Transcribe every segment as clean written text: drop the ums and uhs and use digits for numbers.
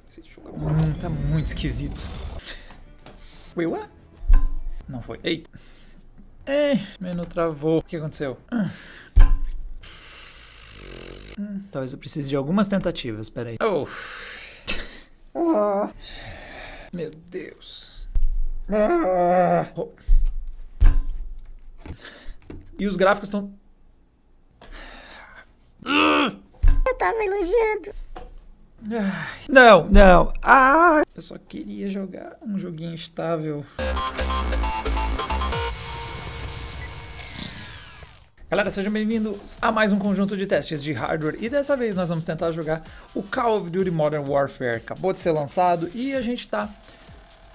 Esse jogo tá muito esquisito. Wait, what? Não foi. Eita. Menu travou. O que aconteceu? Talvez eu precise de algumas tentativas. Espera aí. Oh. Meu Deus. Oh. E os gráficos estão... Eu tava elogiando. Não, não. Eu só queria jogar um joguinho estável. Galera, sejam bem-vindos a mais um conjunto de testes de hardware e dessa vez nós vamos tentar jogar o Call of Duty Modern Warfare. Acabou de ser lançado e a gente tá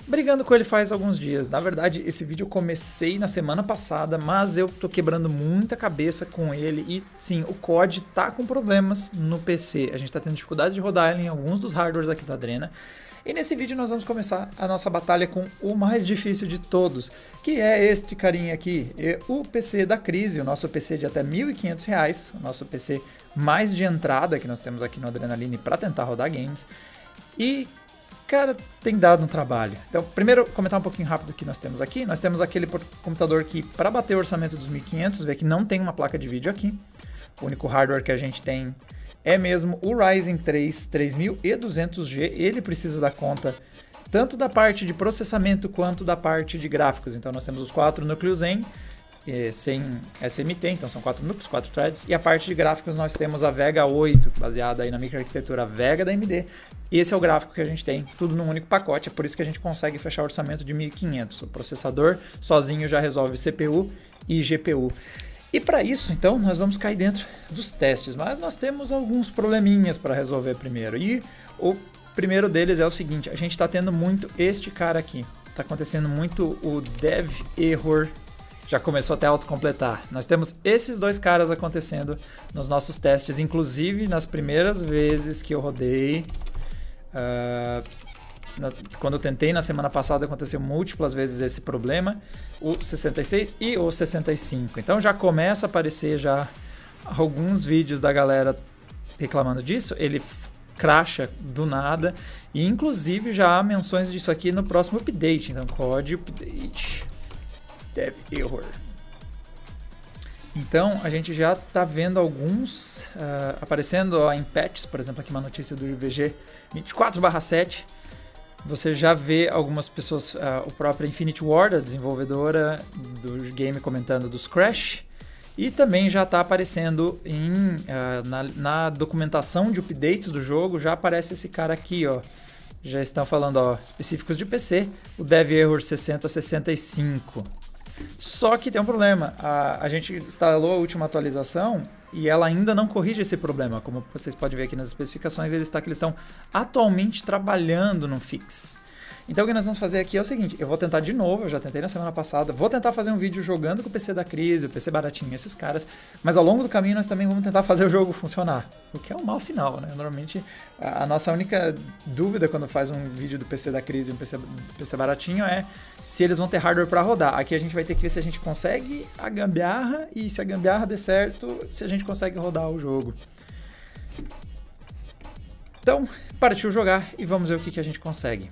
brigando com ele faz alguns dias. Na verdade, esse vídeo eu comecei na semana passada, mas eu tô quebrando muita cabeça com ele e sim, o COD tá com problemas no PC. A gente tá tendo dificuldade de rodar ele em alguns dos hardwares aqui do Adrena. E nesse vídeo nós vamos começar a nossa batalha com o mais difícil de todos, que é este carinha aqui, o PC da crise, o nosso PC de até R$ 1.500, o nosso PC mais de entrada que nós temos aqui no Adrenaline para tentar rodar games. E, cara, tem dado um trabalho. Então, primeiro, comentar um pouquinho rápido o que nós temos aqui. Nós temos aquele computador que, para bater o orçamento dos 1.500, vê que não tem uma placa de vídeo aqui. O único hardware que a gente tem é mesmo o Ryzen 3 3200G, ele precisa dar conta tanto da parte de processamento quanto da parte de gráficos. Então nós temos os 4 núcleos Zen, sem SMT, então são 4 núcleos, 4 threads, e a parte de gráficos nós temos a Vega 8, baseada aí na microarquitetura Vega da AMD. Esse é o gráfico que a gente tem, tudo num único pacote, é por isso que a gente consegue fechar o orçamento de 1.500. O processador sozinho já resolve CPU e GPU. E para isso, então, nós vamos cair dentro dos testes, mas nós temos alguns probleminhas para resolver primeiro. E o primeiro deles é o seguinte, a gente está tendo muito este cara aqui. Está acontecendo muito o Dev Error, já começou até a autocompletar. Nós temos esses dois caras acontecendo nos nossos testes, inclusive nas primeiras vezes que eu rodei. Quando eu tentei na semana passada aconteceu múltiplas vezes esse problema, o 66 e o 65. Então já começa a aparecer já alguns vídeos da galera reclamando disso, ele crasha do nada e inclusive já há menções disso aqui no próximo update. Então COD Update Dev Error. Então a gente já está vendo alguns aparecendo em patches, por exemplo aqui uma notícia do IVG 24/7. Você já vê algumas pessoas, o próprio Infinity Ward, a desenvolvedora do game, comentando dos crash. E também já está aparecendo na documentação de updates do jogo, já aparece esse cara aqui, ó. Já estão falando, ó, específicos de PC, o Dev Error 6065. Só que tem um problema, a gente instalou a última atualização e ela ainda não corrige esse problema. Como vocês podem ver aqui nas especificações, eles estão atualmente trabalhando no fix. Então o que nós vamos fazer aqui é o seguinte, eu vou tentar de novo, eu já tentei na semana passada, vou tentar fazer um vídeo jogando com o PC da crise, o PC baratinho, esses caras, mas ao longo do caminho nós também vamos tentar fazer o jogo funcionar, o que é um mau sinal, né? Normalmente a nossa única dúvida quando faz um vídeo do PC da crise e um PC baratinho é se eles vão ter hardware para rodar. Aqui a gente vai ter que ver se a gente consegue a gambiarra e se a gambiarra der certo, se a gente consegue rodar o jogo. Então, partiu jogar e vamos ver o que a gente consegue.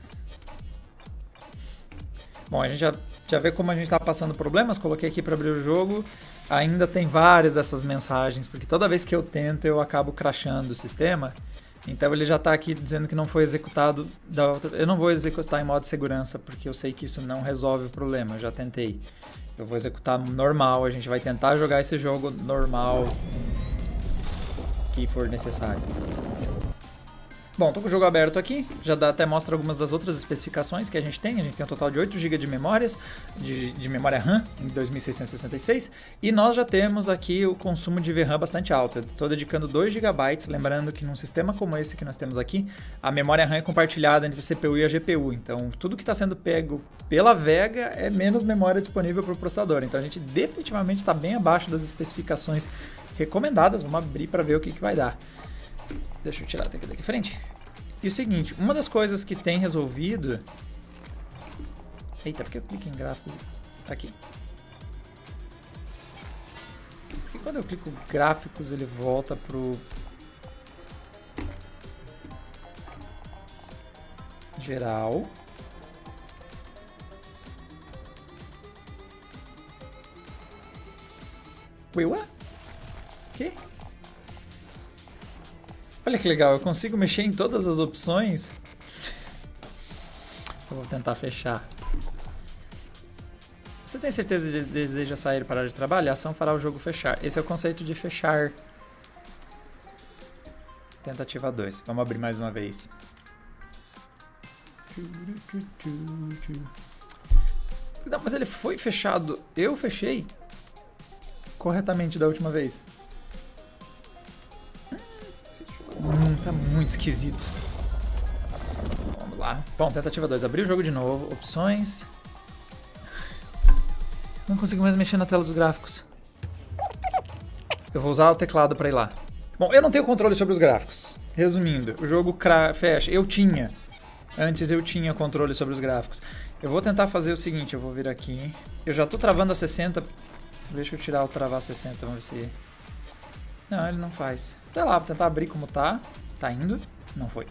Bom, a gente já vê como a gente está passando problemas, coloquei aqui para abrir o jogo, ainda tem várias dessas mensagens, porque toda vez que eu tento eu acabo crashando o sistema, então ele já está aqui dizendo que não foi executado, eu não vou executar em modo segurança, porque eu sei que isso não resolve o problema, eu já tentei, eu vou executar normal, a gente vai tentar jogar esse jogo normal, que for necessário. Bom, tô com o jogo aberto aqui, já até mostra algumas das outras especificações que a gente tem um total de 8 GB de memórias, de memória RAM em 2666, e nós já temos aqui o consumo de VRAM bastante alto, eu estou dedicando 2 GB, lembrando que num sistema como esse que nós temos aqui, a memória RAM é compartilhada entre a CPU e a GPU, então tudo que está sendo pego pela Vega é menos memória disponível para o processador, então a gente definitivamente está bem abaixo das especificações recomendadas, vamos abrir para ver o que vai dar. Deixa eu tirar até aqui daqui frente. E o seguinte, uma das coisas que tem resolvido... Eita, por que eu clico em gráficos? Aqui. Porque quando eu clico em gráficos ele volta pro... Geral. Ué? Que? Olha que legal, eu consigo mexer em todas as opções. Eu vou tentar fechar. Você tem certeza de deseja sair e parar de trabalhar? A ação fará o jogo fechar. Esse é o conceito de fechar. Tentativa 2. Vamos abrir mais uma vez. Não, mas ele foi fechado. Eu fechei corretamente da última vez. Tá muito esquisito. Vamos lá. Bom, tentativa 2. Abrir o jogo de novo. Opções. Não consigo mais mexer na tela dos gráficos. Eu vou usar o teclado para ir lá. Bom, eu não tenho controle sobre os gráficos. Resumindo, o jogo fecha. Antes eu tinha controle sobre os gráficos. Eu vou tentar fazer o seguinte, eu vou vir aqui. Eu já tô travando a 60. Deixa eu tirar o travar 60, vamos ver se... Não, ele não faz. Sei lá, vou tentar abrir como tá. Tá indo. Não foi.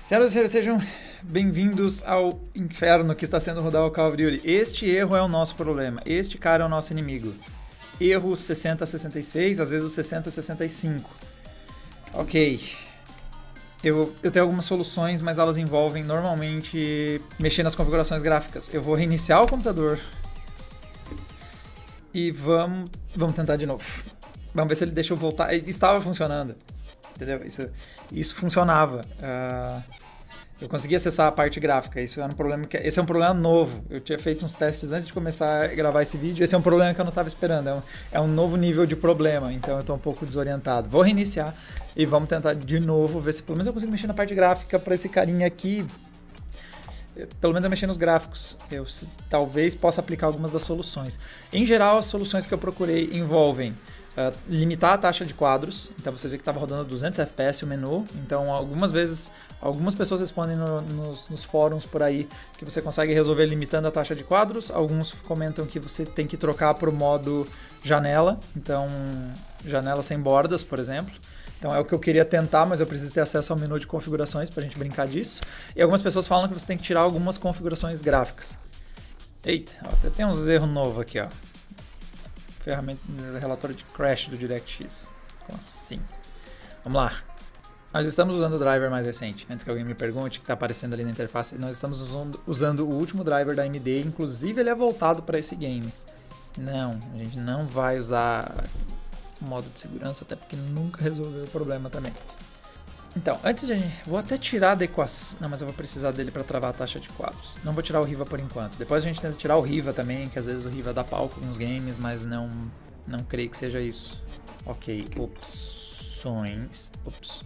Senhoras e senhores, sejam bem-vindos ao inferno que está sendo rodar o Call of Duty. Este erro é o nosso problema. Este cara é o nosso inimigo. Erro 60-66, às vezes o 60-65. Ok. Eu tenho algumas soluções, mas elas envolvem normalmente mexer nas configurações gráficas. Eu vou reiniciar o computador. E vamos tentar de novo. Vamos ver se ele deixa eu voltar. Estava funcionando. Entendeu? Isso funcionava. Eu consegui acessar a parte gráfica. Isso era um problema esse é um problema novo. Eu tinha feito uns testes antes de começar a gravar esse vídeo. Esse é um problema que eu não estava esperando. É um novo nível de problema. Então eu estou um pouco desorientado. Vou reiniciar e vamos tentar de novo ver se pelo menos eu consigo mexer na parte gráfica para esse carinha aqui. Pelo menos eu mexer nos gráficos. Eu talvez possa aplicar algumas das soluções. Em geral, as soluções que eu procurei envolvem limitar a taxa de quadros. Então vocês viram que estava rodando 200 FPS o menu. Então algumas vezes, algumas pessoas respondem nos fóruns por aí que você consegue resolver limitando a taxa de quadros. Alguns comentam que você tem que trocar para o modo janela. Então janela sem bordas, por exemplo. Então é o que eu queria tentar, mas eu preciso ter acesso ao menu de configurações para a gente brincar disso. E algumas pessoas falam que você tem que tirar algumas configurações gráficas. Eita, ó, tem uns erros novos aqui, ó. Ferramenta, relatório de crash do DirectX. Como assim? Vamos lá. Nós estamos usando o driver mais recente. Antes que alguém me pergunte o que está aparecendo ali na interface, nós estamos usando o último driver da AMD. Inclusive ele é voltado para esse game. Não, a gente não vai usar o modo de segurança, até porque nunca resolveu o problema também. Então, antes de a gente... Vou até tirar da equação... Não, mas eu vou precisar dele para travar a taxa de quadros. Não vou tirar o Riva por enquanto. Depois a gente tenta tirar o Riva também, que às vezes o Riva dá pau com alguns games, mas não creio que seja isso. Ok, opções... Ops.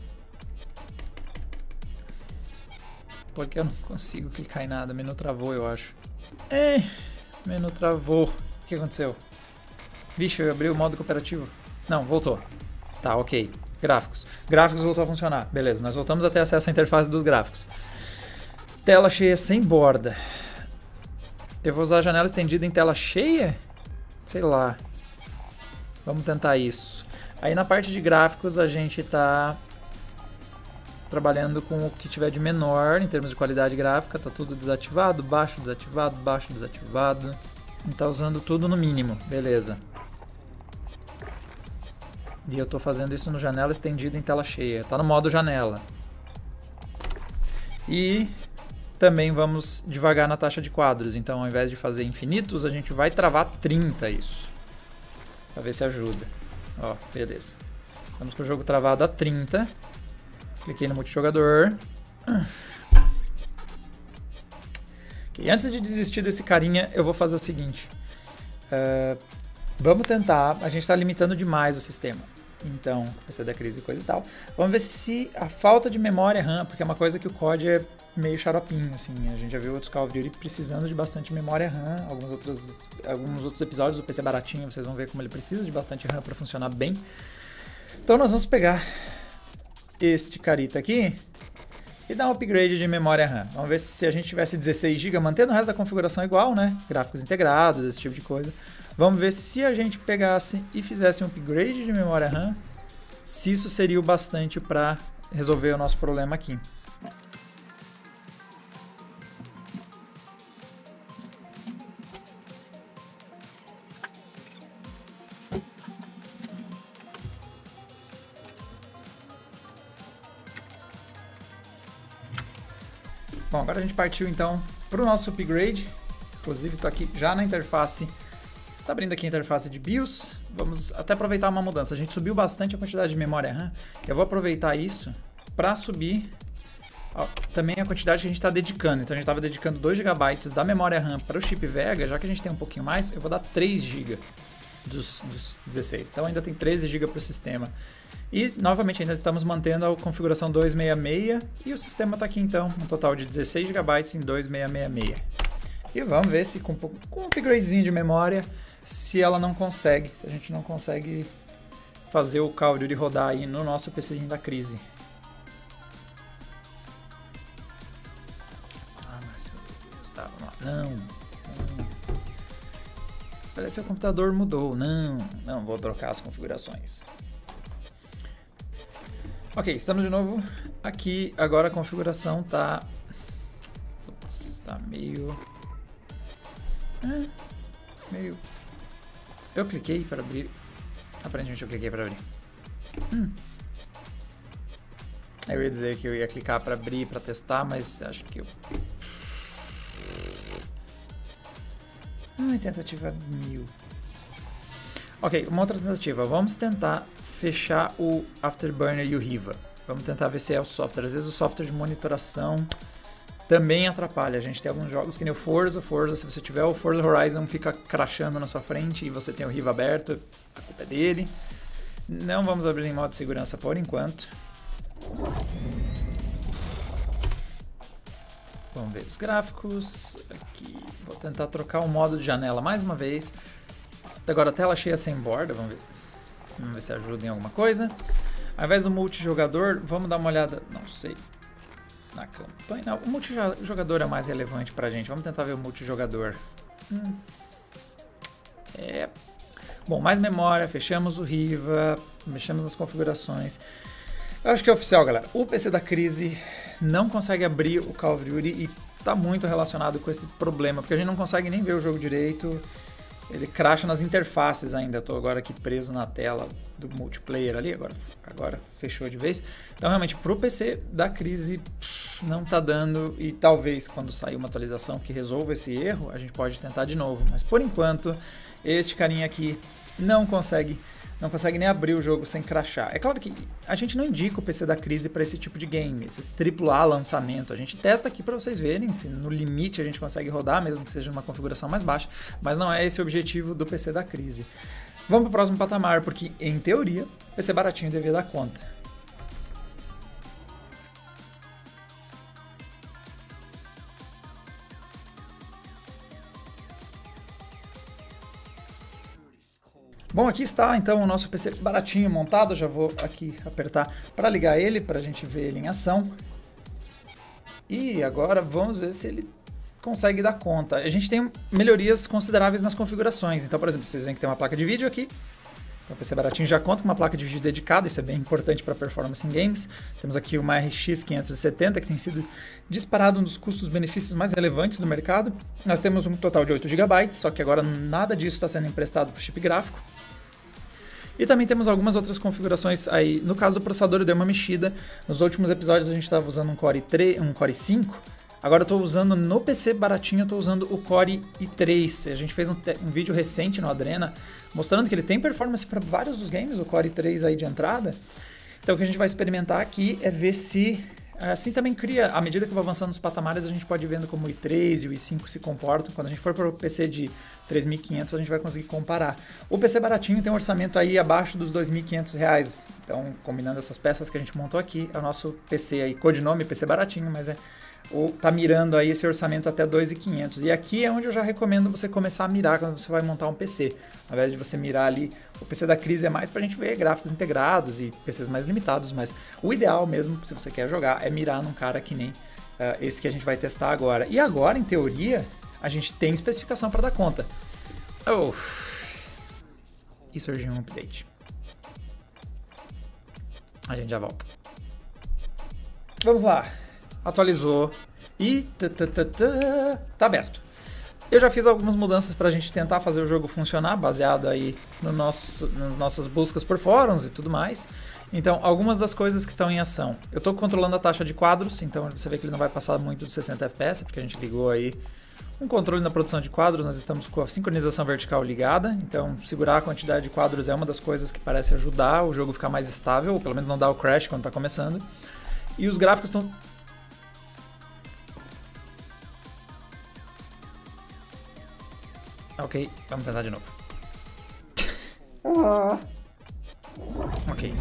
Porque eu não consigo clicar em nada. Menu travou, eu acho. Menu travou. O que aconteceu? Vixe, eu abri o modo cooperativo. Não, voltou. Tá, ok. Gráficos. Gráficos voltou a funcionar. Beleza, nós voltamos a ter acesso à interface dos gráficos. Tela cheia sem borda. Eu vou usar a janela estendida em tela cheia? Sei lá. Vamos tentar isso. Aí na parte de gráficos a gente está trabalhando com o que tiver de menor em termos de qualidade gráfica. Tá tudo desativado, baixo, desativado, baixo, desativado. A gente tá usando tudo no mínimo. Beleza. E eu estou fazendo isso no janela estendida em tela cheia. Está no modo janela. E também vamos devagar na taxa de quadros. Então, ao invés de fazer infinitos, a gente vai travar 30 isso. Para ver se ajuda. Ó, beleza. Estamos com o jogo travado a 30. Cliquei no multijogador. Okay, antes de desistir desse carinha, eu vou fazer o seguinte. Vamos tentar. A gente está limitando demais o sistema. Então, essa é da crise e coisa e tal. Vamos ver se a falta de memória RAM, porque é uma coisa que o COD é meio xaropinho, assim. A gente já viu outros Call of Duty precisando de bastante memória RAM. Alguns outros episódios do PC baratinho, vocês vão ver como ele precisa de bastante RAM para funcionar bem. Então nós vamos pegar este carita aqui e dar um upgrade de memória RAM. Vamos ver se a gente tivesse 16 GB, mantendo o resto da configuração igual, né? Gráficos integrados, esse tipo de coisa. Vamos ver se a gente pegasse e fizesse um upgrade de memória RAM, se isso seria o bastante para resolver o nosso problema aqui. Bom, agora a gente partiu então para o nosso upgrade. Inclusive, estou aqui já na interface. Está abrindo aqui a interface de BIOS. Vamos até aproveitar uma mudança. A gente subiu bastante a quantidade de memória RAM. Eu vou aproveitar isso para subir também a quantidade que a gente está dedicando. Então a gente estava dedicando 2 GB da memória RAM para o chip Vega. Já que a gente tem um pouquinho mais, eu vou dar 3 GB dos 16. Então ainda tem 13 GB para o sistema. E novamente ainda estamos mantendo a configuração 266 e o sistema está aqui então, um total de 16 GB em 2666. E vamos ver se com um upgradezinho de memória, se ela não consegue, se a gente não consegue fazer o Call of Duty rodar aí no nosso PCzinho da crise. Ah, mas meu Deus, tá, vamos lá. Não. Parece que o computador mudou. Não vou trocar as configurações. Ok, estamos de novo aqui. Agora a configuração tá... Putz, tá meio... Eu cliquei para abrir. Aparentemente eu cliquei para abrir. Eu ia dizer que eu ia clicar para abrir, para testar, mas acho que eu... Tentativa 1000. Ok, uma outra tentativa. Vamos tentar fechar o Afterburner e o Riva. Vamos tentar ver se é o software. Às vezes o software de monitoração também atrapalha. A gente tem alguns jogos que nem o Forza, se você tiver o Forza Horizon, fica crashando na sua frente e você tem o Riva aberto, a culpa é dele. Não vamos abrir em modo de segurança por enquanto. Vamos ver os gráficos. Aqui, vou tentar trocar o modo de janela mais uma vez. Agora a tela cheia sem borda, vamos ver se ajuda em alguma coisa. Ao invés do multijogador, vamos dar uma olhada, não sei, na campanha. Não, o multijogador é mais relevante pra gente. Vamos tentar ver o multijogador. Bom, mais memória, fechamos o Riva, mexemos nas configurações. Eu acho que é oficial, galera. O PC da crise não consegue abrir o Call of Duty e tá muito relacionado com esse problema, porque a gente não consegue nem ver o jogo direito. Ele crasha nas interfaces ainda. Eu tô agora aqui preso na tela do multiplayer ali. Agora fechou de vez. Então, realmente, pro PC da crise não tá dando. E talvez quando sair uma atualização que resolva esse erro, a gente pode tentar de novo. Mas por enquanto, este carinha aqui não consegue nem abrir o jogo sem crashar. É claro que a gente não indica o PC da crise para esse tipo de game, esses AAA lançamento. A gente testa aqui para vocês verem se no limite a gente consegue rodar, mesmo que seja numa configuração mais baixa, mas não é esse o objetivo do PC da crise. Vamos para o próximo patamar, porque em teoria, PC baratinho deveria dar conta. Bom, aqui está então o nosso PC baratinho montado. Já vou aqui apertar para ligar ele, para a gente ver ele em ação. E agora vamos ver se ele consegue dar conta. A gente tem melhorias consideráveis nas configurações. Então, por exemplo, vocês veem que tem uma placa de vídeo aqui. Então, o PC baratinho já conta com uma placa de vídeo dedicada, isso é bem importante para performance em games. Temos aqui uma RX 570, que tem sido disparado um dos custos-benefícios mais relevantes do mercado. Nós temos um total de 8 GB, só que agora nada disso está sendo emprestado para o chip gráfico. E também temos algumas outras configurações aí. No caso do processador eu dei uma mexida. Nos últimos episódios a gente estava usando um Core i5. Agora eu estou usando no PC baratinho, eu estou usando o Core i3. A gente fez um vídeo recente no Adrena mostrando que ele tem performance para vários dos games, o Core i3 aí de entrada. Então o que a gente vai experimentar aqui é ver se... Assim também cria, à medida que eu vou avançando nos patamares, a gente pode ir vendo como o i3 e o i5 se comportam. Quando a gente for para o PC de 3.500, a gente vai conseguir comparar. O PC baratinho tem um orçamento aí abaixo dos R$2.500. Então, combinando essas peças que a gente montou aqui, é o nosso PC aí, codinome PC baratinho, mas tá mirando aí esse orçamento até 2.500. E aqui é onde eu já recomendo você começar a mirar quando você vai montar um PC. Ao invés de você mirar ali, o PC da crise é mais pra gente ver gráficos integrados e PCs mais limitados, mas o ideal mesmo, se você quer jogar, é mirar num cara que nem esse que a gente vai testar agora. E agora, em teoria, a gente tem especificação para dar conta. E surgiu um update. A gente já volta. Vamos lá. Atualizou e tá aberto. Eu já fiz algumas mudanças pra gente tentar fazer o jogo funcionar, baseado aí nas nossas buscas por fóruns e tudo mais. Então, algumas das coisas que estão em ação. Eu estou controlando a taxa de quadros, então você vê que ele não vai passar muito dos 60 FPS, porque a gente ligou aí um controle na produção de quadros, nós estamos com a sincronização vertical ligada, então segurar a quantidade de quadros é uma das coisas que parece ajudar o jogo a ficar mais estável, ou pelo menos não dar o crash quando está começando. E os gráficos estão... Ok, vamos tentar de novo. Ok.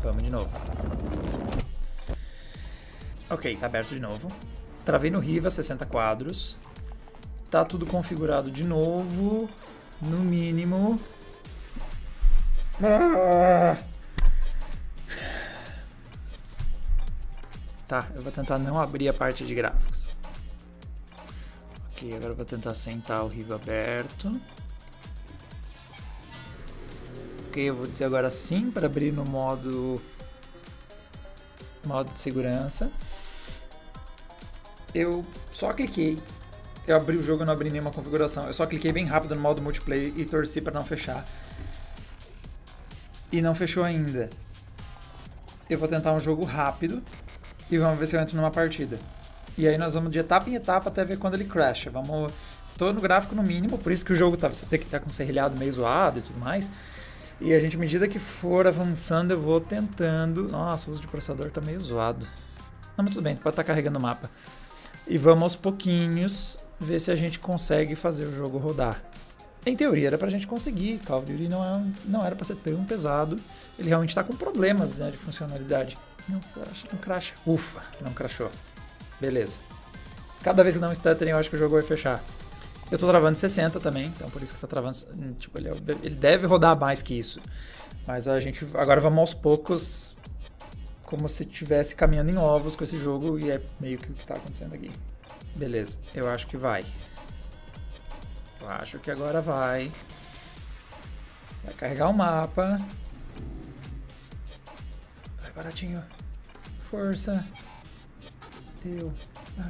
Vamos de novo. Ok, tá aberto de novo. Travei no Riva, 60 quadros. Tá tudo configurado de novo. No mínimo. Tá, eu vou tentar não abrir a parte de gráficos. Ok, agora eu vou tentar sentar o Riva aberto. Ok, eu vou dizer agora sim para abrir no modo de segurança. Eu só cliquei. Eu abri o jogo e não abri nenhuma configuração. Eu só cliquei bem rápido no modo multiplayer e torci para não fechar. E não fechou ainda. Eu vou tentar um jogo rápido e vamos ver se eu entro numa partida. E aí nós vamos de etapa em etapa até ver quando ele crasha. Tô no gráfico no mínimo, por isso que o jogo você tem que estar com o serrilhado meio zoado e tudo mais. E a gente, à medida que for avançando, eu vou tentando... Nossa, o uso de processador tá meio zoado. Não, mas tudo bem, pode estar carregando o mapa. E vamos aos pouquinhos ver se a gente consegue fazer o jogo rodar. Em teoria era pra gente conseguir, Call of Duty não era pra ser tão pesado. Ele realmente tá com problemas, né, de funcionalidade. Não crasha. Ufa, não crashou. Beleza. Cada vez que dá um stutter, eu acho que o jogo vai fechar. Eu tô travando 60 também, então por isso que tá travando. Tipo, ele deve rodar mais que isso. Mas a gente agora vamos aos poucos, como se estivesse caminhando em ovos com esse jogo, e é meio que o que tá acontecendo aqui. Beleza, eu acho que vai. Eu acho que agora vai. Vai carregar o mapa. Vai, baratinho. Força. Eu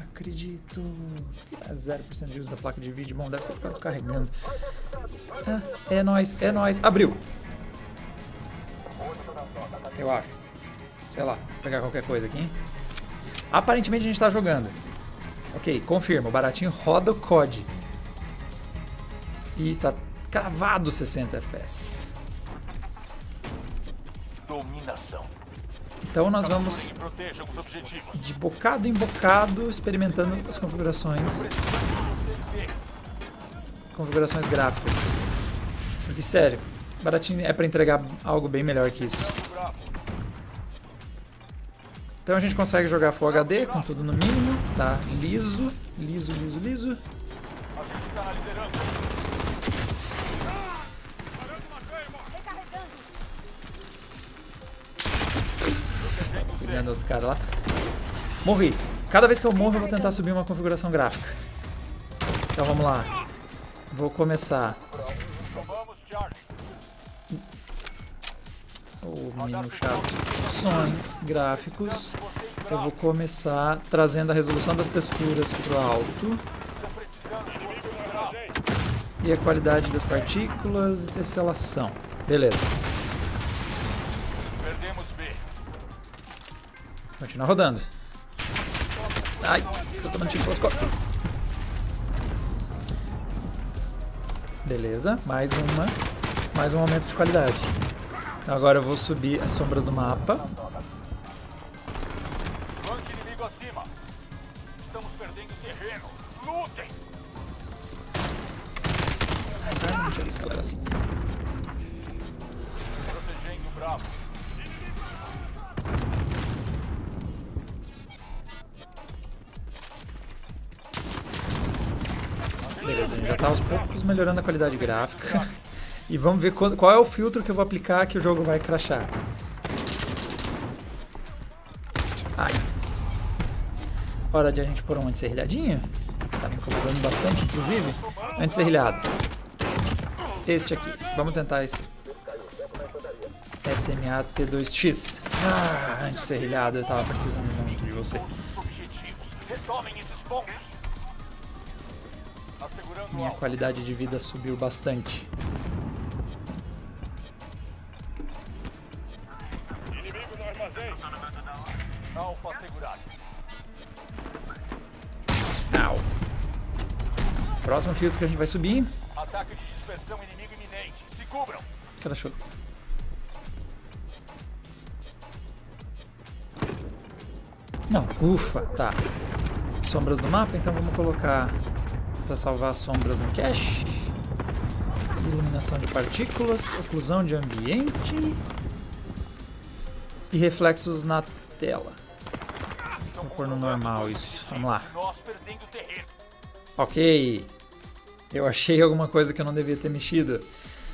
acredito. 0% de uso da placa de vídeo. Bom, deve ser por causa do carregando. Ah, é nóis, é nóis. Abriu. Eu acho. Sei lá, vou pegar qualquer coisa aqui. Aparentemente a gente tá jogando. Ok, confirma. O baratinho roda o COD. E tá cravado 60 FPS. Dominação. Então nós vamos de bocado em bocado experimentando as configurações gráficas. Porque sério, baratinho é para entregar algo bem melhor que isso. Então a gente consegue jogar Full HD com tudo no mínimo, tá liso. Cuidando outros caras lá. Morri. Cada vez que eu morro eu vou tentar subir uma configuração gráfica. Então vamos lá. Vou começar. O menino chato. Opções, gráficos. Eu vou começar trazendo a resolução das texturas para o alto. E a qualidade das partículas e tesselação. Beleza. Continua rodando. Ai, tô tomando tiro pelas costas. Beleza, mais um aumento de qualidade. Agora eu vou subir as sombras do mapa. Inimigo acima. Estamos perdendo terreno. Lutem. Sai, deixa eu escalar assim. Protegendo o Bravo. Beleza, a gente já tá aos poucos melhorando a qualidade gráfica. E vamos ver qual é o filtro que eu vou aplicar que o jogo vai crashar. Ai. Hora de a gente pôr um anti-serrilhadinho. Tá me incomodando bastante, inclusive. Anti-serrilhado. Este aqui. Vamos tentar esse. SMA T2X. Ah, anti-serrilhado. Eu tava precisando muito de você. Minha qualidade de vida subiu bastante. Inimigo no armazém. Alfa assegurado. Au. Próximo filtro que a gente vai subir. Ataque de dispersão inimigo iminente. Se cubram. Cadê show? Não, ufa, tá. Sombras do mapa, então vamos colocar para salvar as sombras no cache. Iluminação de partículas, oclusão de ambiente e reflexos na tela. Vou pôr no normal isso, vamos lá. Nós perdendo terreno. Ok, eu achei alguma coisa que eu não devia ter mexido.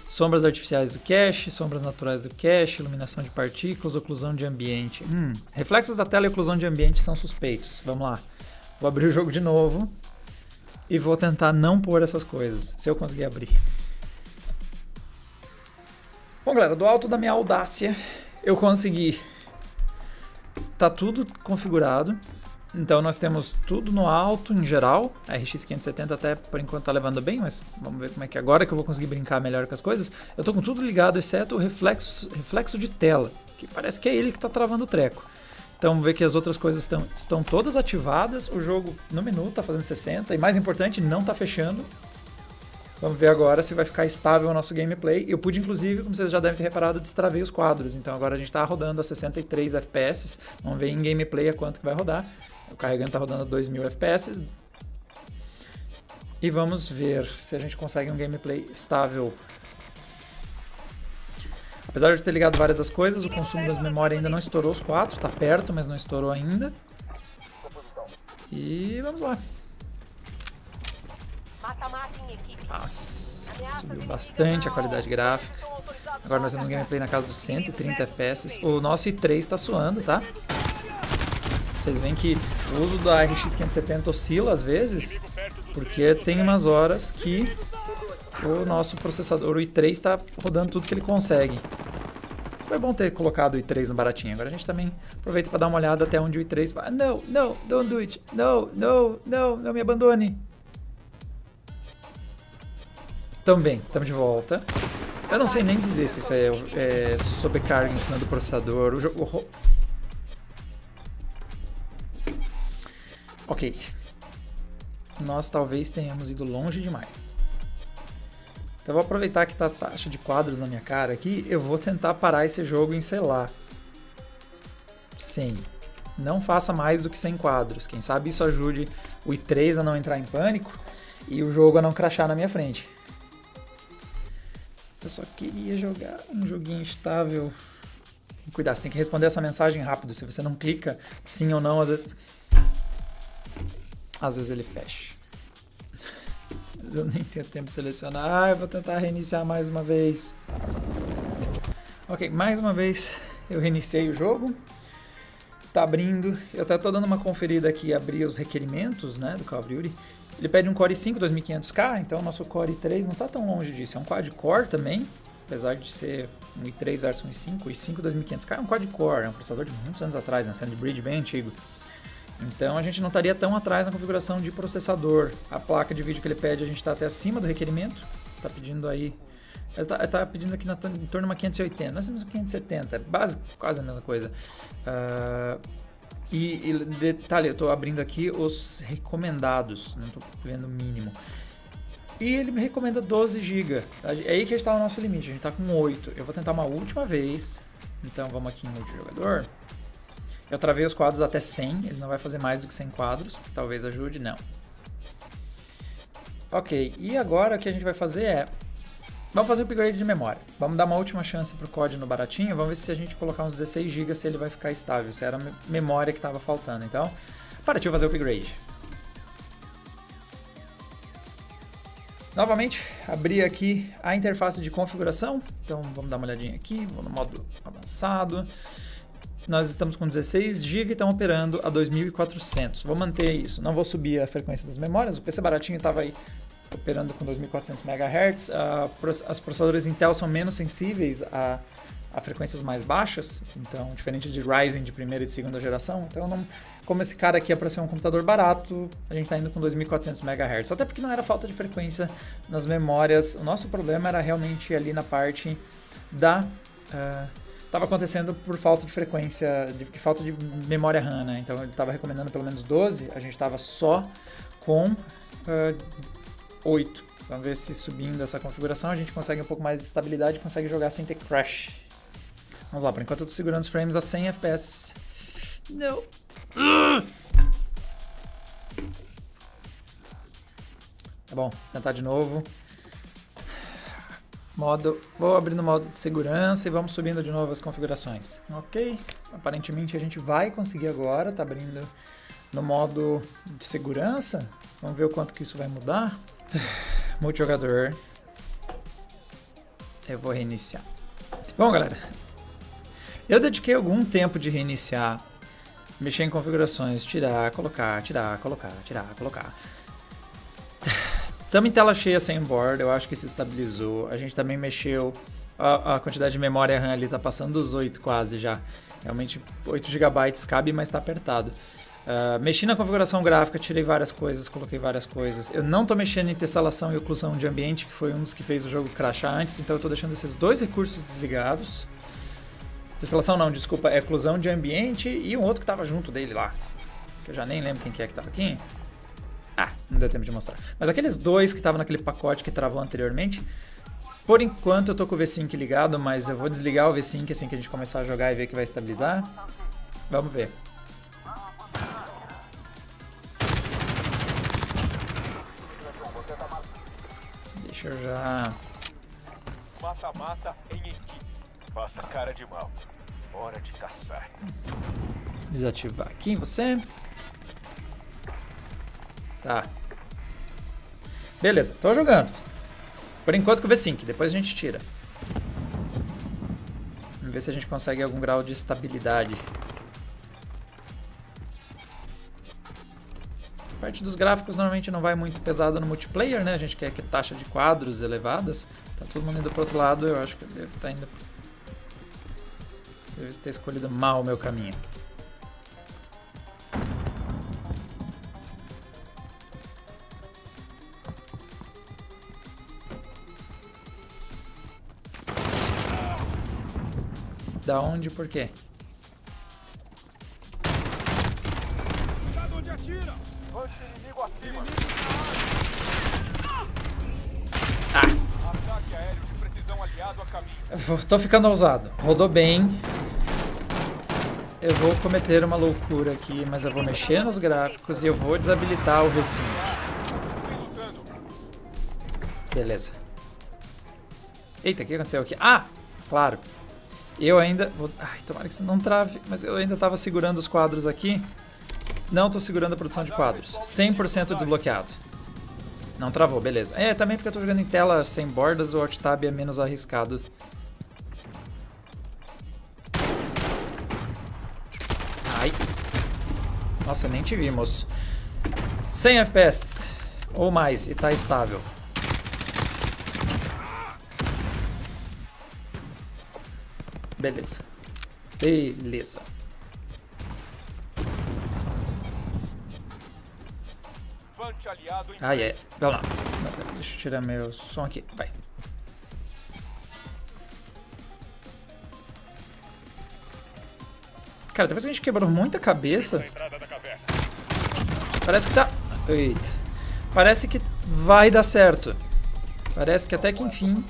Sombras artificiais do cache, sombras naturais do cache, iluminação de partículas, oclusão de ambiente. Reflexos da tela e oclusão de ambiente são suspeitos. Vamos lá. Vou abrir o jogo de novo e vou tentar não pôr essas coisas, se eu conseguir abrir. Bom, galera, do alto da minha audácia, eu consegui. Tá tudo configurado. Então nós temos tudo no alto em geral. A RX 570 até por enquanto tá levando bem, mas vamos ver como é que agora que eu vou conseguir brincar melhor com as coisas. Eu tô com tudo ligado, exceto o reflexo de tela, que parece que é ele que tá travando o treco. Então vamos ver que as outras coisas estão todas ativadas. O jogo no menu tá fazendo 60 e mais importante, não tá fechando. Vamos ver agora se vai ficar estável o nosso gameplay. Eu pude, inclusive, como vocês já devem ter reparado, destravei os quadros. Então agora a gente está rodando a 63 FPS. Vamos ver em gameplay a quanto que vai rodar. O carregando está rodando a 2000 FPS. E vamos ver se a gente consegue um gameplay estável. Apesar de ter ligado várias das coisas, o consumo das memórias ainda não estourou os 4. Está perto, mas não estourou ainda. E vamos lá. Nossa, subiu bastante a qualidade gráfica. Agora nós temos um gameplay na casa dos 130 FPS. O nosso i3 está suando, tá? Vocês veem que o uso da RX 570 oscila às vezes, porque tem umas horas que o nosso processador, o i3, está rodando tudo que ele consegue. Foi bom ter colocado o i3 no baratinho. Agora a gente também aproveita para dar uma olhada até onde o i3 vai. Não, não, don't do it. Não, não, não, não me abandone. Também, estamos de volta. Eu não sei nem dizer se isso é sobrecarga em cima do processador. O jogo... Ok. Nós talvez tenhamos ido longe demais. Então eu vou aproveitar que tá a taxa de quadros na minha cara aqui. Eu vou tentar parar esse jogo em, sei lá, 100. Não faça mais do que 100 quadros. Quem sabe isso ajude o i3 a não entrar em pânico e o jogo a não crashar na minha frente. Eu só queria jogar um joguinho estável. Cuidado, você tem que responder essa mensagem rápido. Se você não clica sim ou não, às vezes ele fecha. Eu nem tenho tempo de selecionar. Eu vou tentar reiniciar mais uma vez. Ok, mais uma vez eu reiniciei o jogo. Tá abrindo. Eu até tô dando uma conferida aqui, abrir os requerimentos, né, do Call of Duty. Ele pede um Core i5 2500K, então o nosso Core i3 não está tão longe disso. É um quad-core também, apesar de ser um i3 versus um i5. O i5 2500K é um quad-core, é um processador de muitos anos atrás, é um SandBridge bem antigo. Então a gente não estaria tão atrás na configuração de processador. A placa de vídeo que ele pede, a gente está até acima do requerimento. Está pedindo aí... Ele tá pedindo aqui em torno de uma 580. Nós temos uma 570, é quase a mesma coisa. E detalhe, eu estou abrindo aqui os recomendados, não estou vendo o mínimo. E ele me recomenda 12 GB. É aí que está o nosso limite, a gente está com 8. Eu vou tentar uma última vez. Então vamos aqui em multijogador. Eu travei os quadros até 100, ele não vai fazer mais do que 100 quadros, que talvez ajude, não. Ok, e agora o que a gente vai fazer é... Vamos fazer um upgrade de memória. Vamos dar uma última chance para o COD no baratinho. Vamos ver se a gente colocar uns 16 GB se ele vai ficar estável. Se era a memória que estava faltando. Então, partiu fazer o upgrade. Novamente, abri aqui a interface de configuração. Então, vamos dar uma olhadinha aqui. Vou no modo avançado. Nós estamos com 16 GB e estamos operando a 2400. Vou manter isso. Não vou subir a frequência das memórias. O PC baratinho estava aí operando com 2400 MHz, os processadores Intel são menos sensíveis a frequências mais baixas, então diferente de Ryzen de primeira e de segunda geração, então não, como esse cara aqui é para ser um computador barato, a gente está indo com 2400 MHz, até porque não era falta de frequência nas memórias, o nosso problema era realmente ali na parte da... Estava acontecendo por falta de frequência, falta de memória RAM, né? Então ele estava recomendando pelo menos 12, a gente estava só com 8. Vamos ver se subindo essa configuração a gente consegue um pouco mais de estabilidade e consegue jogar sem ter crash. Vamos lá, por enquanto eu tô segurando os frames a 100 FPS. Não. Tá bom, tentar de novo. Vou abrir no modo de segurança e vamos subindo de novo as configurações. Ok, aparentemente a gente vai conseguir agora, tá abrindo no modo de segurança. Vamos ver o quanto que isso vai mudar. Multijogador. Eu vou reiniciar. Bom, galera, eu dediquei algum tempo de reiniciar, mexer em configurações, tirar, colocar, tirar, colocar, tirar, colocar. Estamos em tela cheia sem borda, eu acho que se estabilizou. A gente também mexeu, a quantidade de memória RAM ali está passando dos 8 quase já. Realmente 8 GB cabe, mas está apertado. Mexi na configuração gráfica, tirei várias coisas, coloquei várias coisas. Eu não estou mexendo em tesselação e oclusão de ambiente, que foi um dos que fez o jogo crashar antes, então eu estou deixando esses dois recursos desligados. Tesselação não, desculpa, é oclusão de ambiente e um outro que estava junto dele lá. Que eu já nem lembro quem que é que estava aqui. Não deu tempo de mostrar. Mas aqueles dois que estavam naquele pacote que travou anteriormente, por enquanto eu tô com o V-Sync ligado, mas eu vou desligar o V-Sync assim que a gente começar a jogar e ver que vai estabilizar. Vamos ver. Deixa eu já... Mata-mata em equipe. Faça cara de mal. Hora de caçar. Desativar aqui você. Tá. Beleza, tô jogando. Por enquanto com o V-Sync, depois a gente tira. Vamos ver se a gente consegue algum grau de estabilidade. A parte dos gráficos normalmente não vai muito pesada no multiplayer, né? A gente quer que taxa de quadros elevadas. Tá todo mundo indo pro outro lado, eu acho que eu devo estar indo... Devo ter escolhido mal o meu caminho. Da onde? Por quê? Cuidado onde atira! Inimigo acima! Ataque aéreo de precisão aliado a caminho. Tô ficando ousado. Rodou bem. Eu vou cometer uma loucura aqui, mas eu vou mexer nos gráficos e eu vou desabilitar o V-Sync. Beleza. Eita, o que aconteceu aqui? Ah, claro. Eu ainda... Ai, tomara que isso não trave, mas eu ainda estava segurando os quadros aqui. Não estou segurando a produção de quadros. 100% desbloqueado. Não travou, beleza. É, também porque eu estou jogando em tela sem bordas, o Alt Tab é menos arriscado. Ai. Nossa, nem te vi, moço. 100 FPS ou mais e tá estável. Beleza. Beleza. Ai, é. Vamos lá. Deixa eu tirar meu som aqui. Vai. Cara, depois que a gente quebrou muita cabeça... Parece que tá... Eita. Parece que vai dar certo. Parece que até que enfim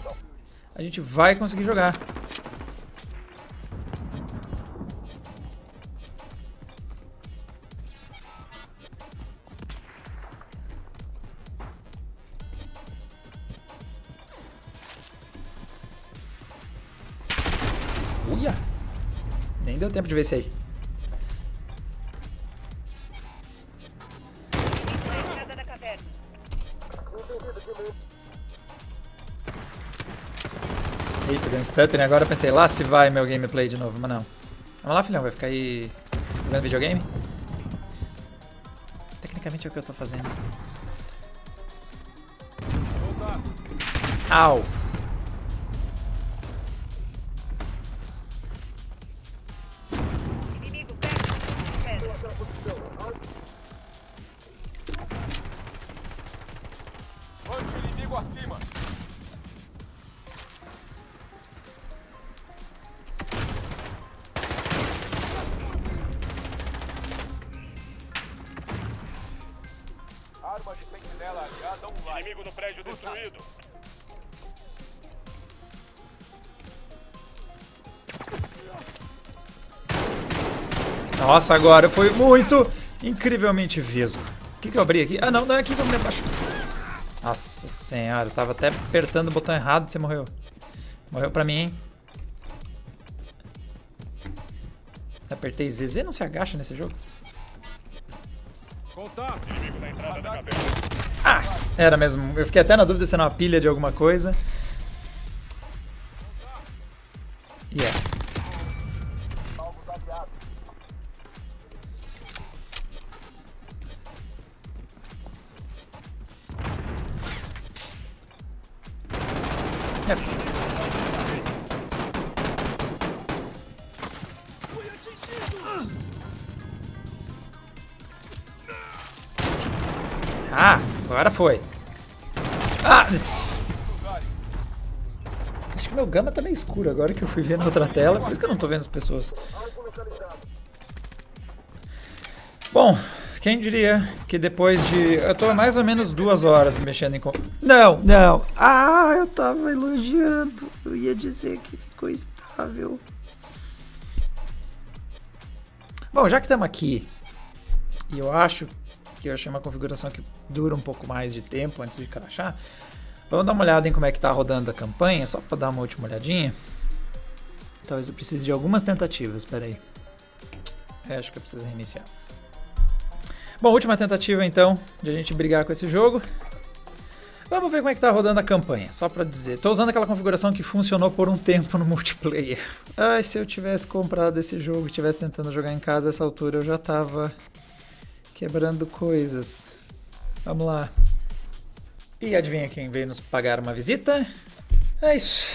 a gente vai conseguir jogar. Uia! Nem deu tempo de ver esse aí. Eita, deu um stutter, agora eu pensei, lá se vai meu gameplay de novo, mas não. Vamos lá, filhão, vai ficar aí jogando videogame? Tecnicamente é o que eu tô fazendo. Au! Tela aliada online. Inimigo no prédio destruído. Nossa, agora foi muito incrivelmente vesgo. O que eu abri aqui? Ah, não, não é aqui que eu me abaixo. Nossa senhora, eu tava até apertando o botão errado e você morreu. Morreu pra mim, hein? Apertei ZZ, não se agacha nesse jogo? Contato. Inimigo na entrada da caverna. Ah, era mesmo. Eu fiquei até na dúvida se era uma pilha de alguma coisa. Yeah. Ah, agora foi. Ah! Acho que meu gama tá meio escuro agora que eu fui ver na outra tela, por isso que eu não tô vendo as pessoas. Bom, quem diria que depois de... Eu tô mais ou menos 2 horas mexendo em... Não, não. Ah, eu tava elogiando. Eu ia dizer que ficou estável. Bom, já que estamos aqui, e eu acho que eu achei uma configuração que dura um pouco mais de tempo antes de crashar, vamos dar uma olhada em como é que tá rodando a campanha, só para dar uma última olhadinha. Talvez eu precise de algumas tentativas, espera aí. Acho que eu preciso reiniciar. Bom, última tentativa então de a gente brigar com esse jogo. Vamos ver como é que tá rodando a campanha, só pra dizer. Tô usando aquela configuração que funcionou por um tempo no multiplayer. Ai, se eu tivesse comprado esse jogo e tivesse tentando jogar em casa a essa altura, eu já tava quebrando coisas. Vamos lá. E adivinha quem veio nos pagar uma visita? É isso.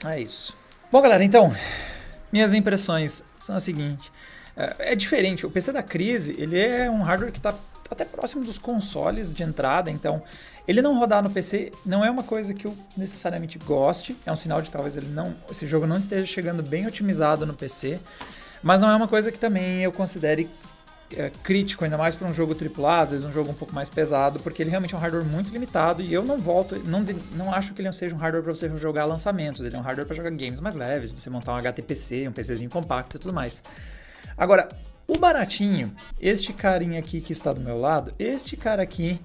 É isso. Bom, galera, então, minhas impressões são as seguintes. É diferente, o PC da Crise, ele é um hardware que está até próximo dos consoles de entrada, então ele não rodar no PC não é uma coisa que eu necessariamente goste, é um sinal de que talvez esse jogo não esteja chegando bem otimizado no PC, mas não é uma coisa que também eu considere crítico, ainda mais para um jogo AAA, às vezes um jogo um pouco mais pesado, porque ele realmente é um hardware muito limitado e eu não acho que ele seja um hardware para você jogar lançamentos, ele é um hardware para jogar games mais leves, você montar um HTPC, um PCzinho compacto e tudo mais. Agora, o baratinho, este carinha aqui que está do meu lado, este cara aqui,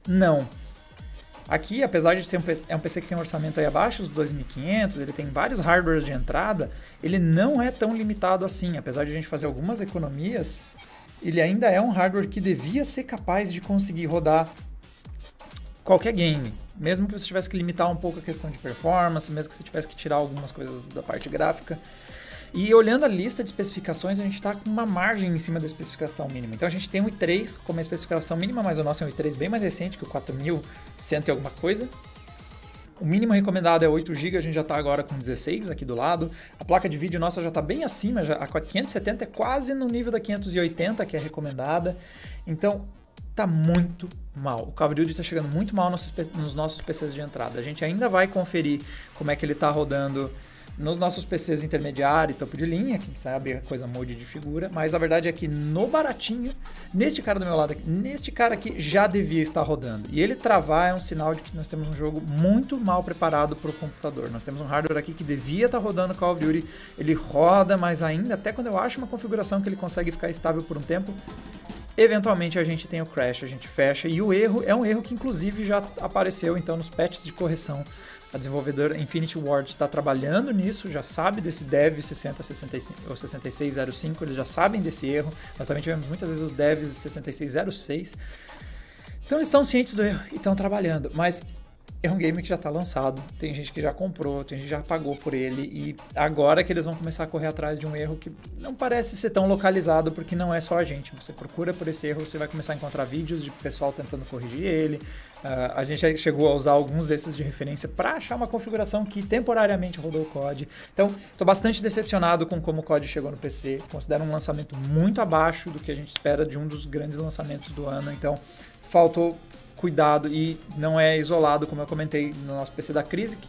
não. Aqui, apesar de ser um PC que tem um orçamento aí abaixo dos 2.500, ele tem vários hardwares de entrada, ele não é tão limitado assim. Apesar de a gente fazer algumas economias, ele ainda é um hardware que devia ser capaz de conseguir rodar qualquer game. Mesmo que você tivesse que limitar um pouco a questão de performance, mesmo que você tivesse que tirar algumas coisas da parte gráfica. E olhando a lista de especificações, a gente está com uma margem em cima da especificação mínima. Então a gente tem o i3 como a especificação mínima, mas o nosso é um i3 bem mais recente, que o 4100 e alguma coisa. O mínimo recomendado é 8 GB, a gente já está agora com 16 aqui do lado. A placa de vídeo nossa já está bem acima, a 570 é quase no nível da 580, que é recomendada. Então tá muito mal. O Call of Duty está chegando muito mal nos nossos PCs de entrada. A gente ainda vai conferir como é que ele está rodando nos nossos PCs intermediário e topo de linha, quem sabe a coisa mude de figura, mas a verdade é que no baratinho, neste cara do meu lado aqui, neste cara aqui já devia estar rodando. E ele travar é um sinal de que nós temos um jogo muito mal preparado para o computador. Nós temos um hardware aqui que devia estar rodando Call of Duty, ele roda, mas ainda, até quando eu acho uma configuração que ele consegue ficar estável por um tempo, eventualmente a gente tem o crash, a gente fecha, e o erro é um erro que inclusive já apareceu então nos patches de correção. A desenvolvedora Infinity Ward está trabalhando nisso, já sabe desse dev 6065 ou 6605, eles já sabem desse erro. Nós também tivemos muitas vezes os devs 6606. Então eles estão cientes do erro e estão trabalhando, mas é um game que já está lançado, tem gente que já comprou, tem gente que já pagou por ele, e agora que eles vão começar a correr atrás de um erro que não parece ser tão localizado, porque não é só a gente. Você procura por esse erro, você vai começar a encontrar vídeos de pessoal tentando corrigir ele. A gente já chegou a usar alguns desses de referência para achar uma configuração que temporariamente rodou o COD. Então, estou bastante decepcionado com como o COD chegou no PC. Considero um lançamento muito abaixo do que a gente espera de um dos grandes lançamentos do ano. Então, faltou cuidado, e não é isolado, como eu comentei no nosso PC da Crise, que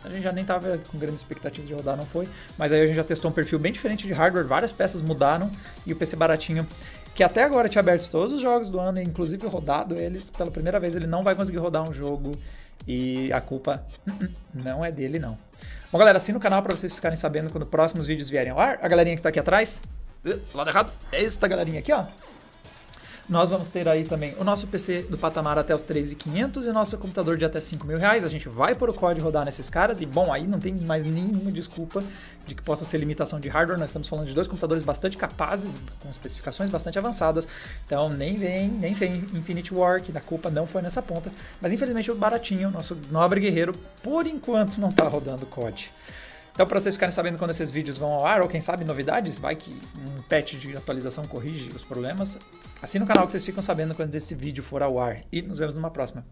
a gente já nem estava com grande expectativa de rodar, não foi, mas aí a gente já testou um perfil bem diferente de hardware, várias peças mudaram, e o PC baratinho, que até agora tinha aberto todos os jogos do ano, inclusive rodado eles, pela primeira vez ele não vai conseguir rodar um jogo e a culpa não é dele, não. Bom, galera, assina o canal para vocês ficarem sabendo quando próximos vídeos vierem ao ar. A galerinha que tá aqui atrás, lado errado, é esta galerinha aqui, ó. Nós vamos ter aí também o nosso PC do patamar até os 3.500 e o nosso computador de até R$5.000. A gente vai pôr o código rodar nesses caras e, bom, aí não tem mais nenhuma desculpa de que possa ser limitação de hardware. Nós estamos falando de dois computadores bastante capazes, com especificações bastante avançadas. Então, nem vem Infinity War, que a culpa não foi nessa ponta. Mas, infelizmente, o baratinho, nosso nobre guerreiro, por enquanto não tá rodando COD. Então, para vocês ficarem sabendo quando esses vídeos vão ao ar, ou quem sabe novidades, vai que um patch de atualização corrige os problemas, assina o canal que vocês ficam sabendo quando esse vídeo for ao ar. E nos vemos numa próxima.